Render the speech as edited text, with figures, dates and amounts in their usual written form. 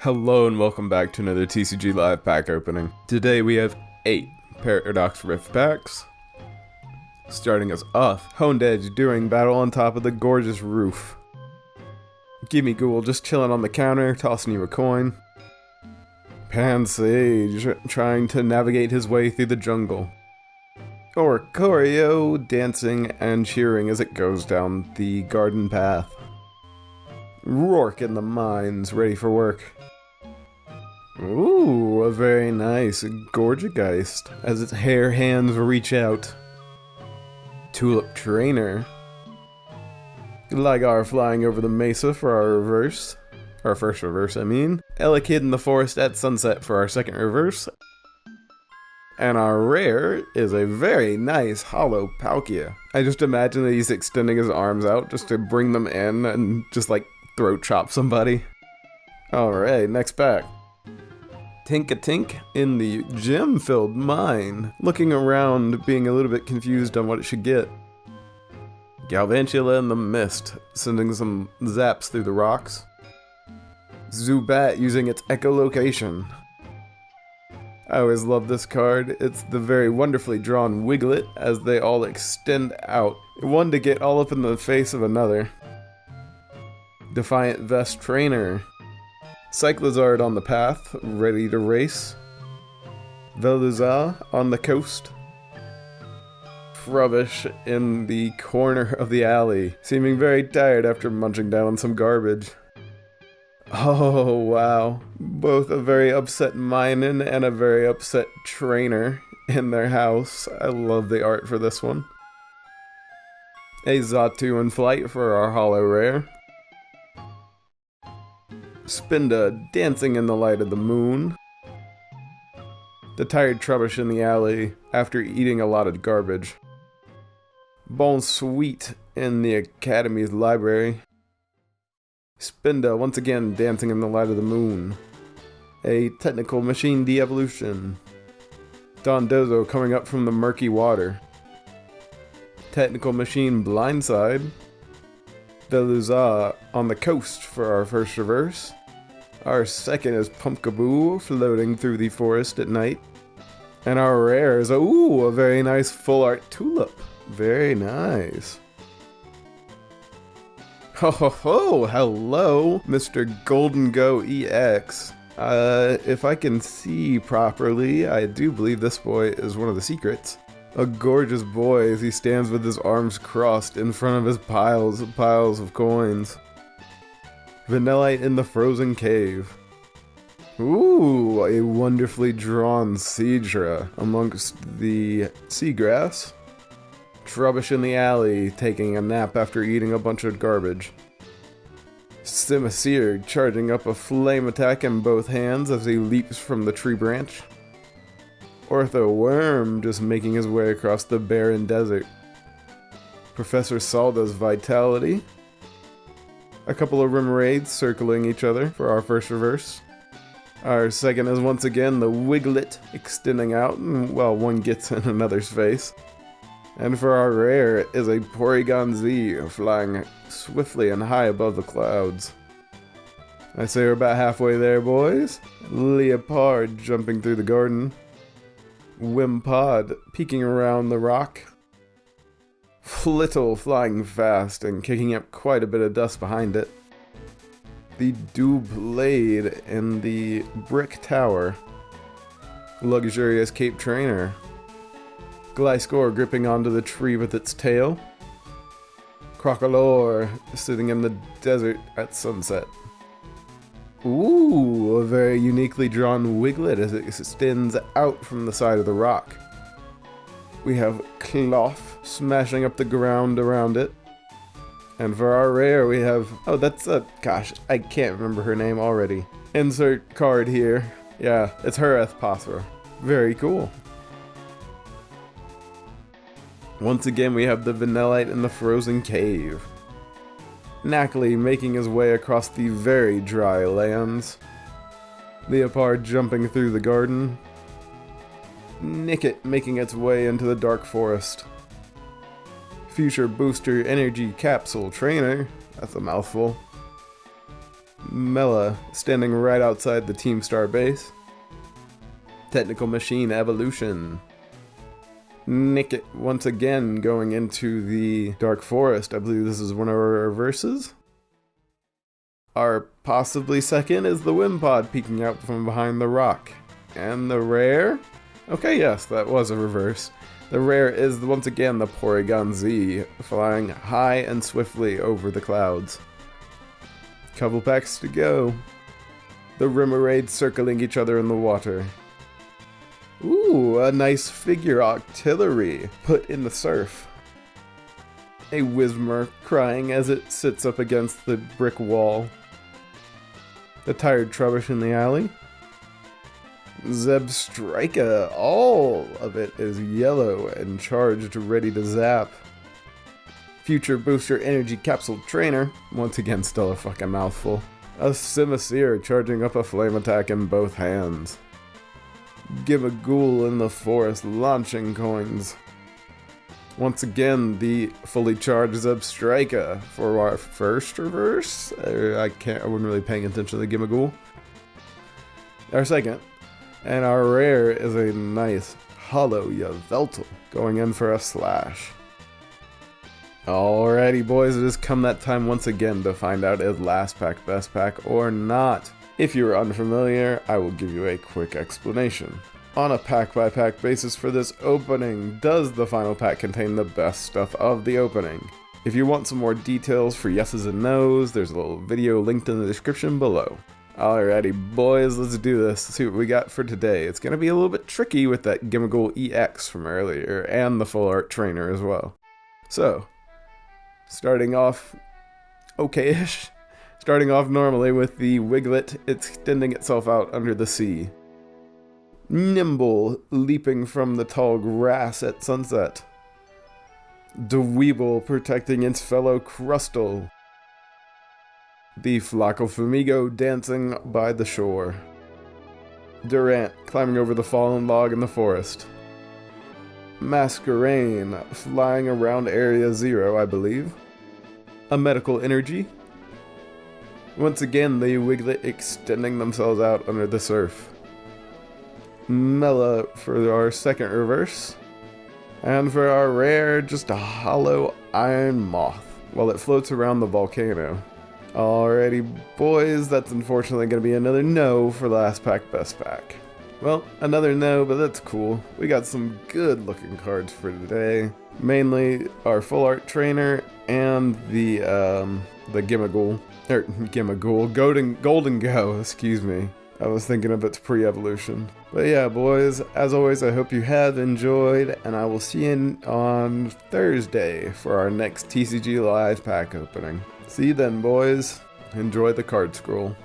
Hello and welcome back to another TCG Live pack opening. Today we have 8 Paradox Rift packs. Starting us off, Honed Edge doing battle on top of the gorgeous roof. Gimme Ghoul just chilling on the counter, tossing you a coin. Pansage trying to navigate his way through the jungle. Oricorio dancing and cheering as it goes down the garden path. Rourke in the mines, ready for work. Ooh, a very nice Gorgegeist as its hair hands reach out. Tulip Trainer. Ligar flying over the mesa for our reverse. Our first reverse, I mean. Elekid in the forest at sunset for our second reverse. And our rare is a very nice Hollow Palkia. I just imagine that he's extending his arms out just to bring them in and just like throat chop somebody. Alright, next pack. Tink-a-Tink in the gem-filled mine, looking around, being a little bit confused on what it should get. Galvantula in the mist, sending some zaps through the rocks. Zubat using its echolocation. I always love this card. It's the very wonderfully drawn Wiglet as they all extend out, one to get all up in the face of another. Defiant Vest Trainer. Cyclizard on the path, ready to race. Veluza on the coast. Frubbish in the corner of the alley, seeming very tired after munching down on some garbage. Oh wow, both a very upset Minun and a very upset Trainer in their house. I love the art for this one. A Xatu in flight for our Hollow Rare. Spinda dancing in the light of the moon. The tired Trubbish in the alley after eating a lot of garbage. Bon Sweet in the Academy's library. Spinda once again dancing in the light of the moon. A Technical Machine de-evolution. Dondozo coming up from the murky water. Technical Machine blindside. Veluza on the coast for our first reverse. Our second is Pumpkaboo floating through the forest at night. And our rare is a very nice full art Tulip. Very nice. Ho ho ho, hello, Mr. Golden Go EX. If I can see properly, I do believe this boy is one of the secrets. A gorgeous boy as he stands with his arms crossed in front of his piles of coins. Vanillite in the frozen cave. Ooh, a wonderfully drawn Seadra amongst the seagrass. Trubbish in the alley taking a nap after eating a bunch of garbage. Simisear charging up a flame attack in both hands as he leaps from the tree branch. Ortho Worm just making his way across the barren desert. Professor Salda's Vitality. A couple of Remoraid's circling each other for our first reverse. Our second is once again the Wiglet extending out while one gets in another's face. And for our rare is a Porygon Z flying swiftly and high above the clouds. I say we're about halfway there, boys. Leopard jumping through the garden. Wimpod peeking around the rock. Flittle flying fast and kicking up quite a bit of dust behind it. The Doublade in the brick tower. Luxurious Cape Trainer. Gliscor gripping onto the tree with its tail. Crocolore sitting in the desert at sunset. Ooh, a very uniquely drawn Wiglet as it extends out from the side of the rock. We have Cloth smashing up the ground around it. And for our rare we have, gosh, I can't remember her name already. Insert card here. Yeah, it's her Espathra. Very cool. Once again we have the Vanillite in the frozen cave. Knackley making his way across the very dry lands. Leopard jumping through the garden. Nickit making its way into the dark forest. Future Booster Energy Capsule Trainer, that's a mouthful. Mela, standing right outside the Team Star base. Technical Machine Evolution. Nickit, once again, going into the Dark Forest. I believe this is one of our reverses. Our possibly second is the Wimpod peeking out from behind the rock. And the rare? Okay, yes, that was a reverse. The rare is once again the Porygon Z, flying high and swiftly over the clouds. Couple packs to go. The Remoraid circling each other in the water. Ooh, a nice figure Octillery put in the surf. A Whismur crying as it sits up against the brick wall. The tired Trubbish in the alley. Zebstrika, all of it is yellow and charged, ready to zap. Future Booster Energy Capsule Trainer, once again still a fucking mouthful. A Simisear charging up a flame attack in both hands. Gimmighoul in the forest launching coins. Once again, the fully charged Zebstrika for our first reverse. I wasn't really paying attention to the Gimmighoul. Our second. And our rare is a nice hollow Yveltal going in for a slash. Alrighty boys, it has come that time once again to find out is last pack best pack or not. If you are unfamiliar, I will give you a quick explanation. On a pack by pack basis for this opening, does the final pack contain the best stuff of the opening? If you want some more details for yeses and nos, there's a little video linked in the description below. Alrighty boys, let's do this. Let's see what we got for today. It's going to be a little bit tricky with that Gimmighoul EX from earlier, and the full art trainer as well. So, starting off okay-ish. Starting off normally with the Wiglet extending itself out under the sea. Nimble leaping from the tall grass at sunset. Dweeble protecting its fellow Crustle. The Flacofamigo dancing by the shore. Durant climbing over the fallen log in the forest. Masquerain flying around Area 0, I believe. A Medical Energy. Once again, the Wiglet extending themselves out under the surf. Mela for our second reverse. And for our rare, just a hollow iron moth while it floats around the volcano. Alrighty boys, that's unfortunately going to be another no for last pack best pack. Well, another no, but that's cool. We got some good looking cards for today. Mainly our full art trainer and the Gimmighoul. Golden Go, excuse me. I was thinking of its pre-evolution. But yeah, boys, as always, I hope you have enjoyed, and I will see you on Thursday for our next TCG Live pack opening. See you then, boys. Enjoy the card scroll.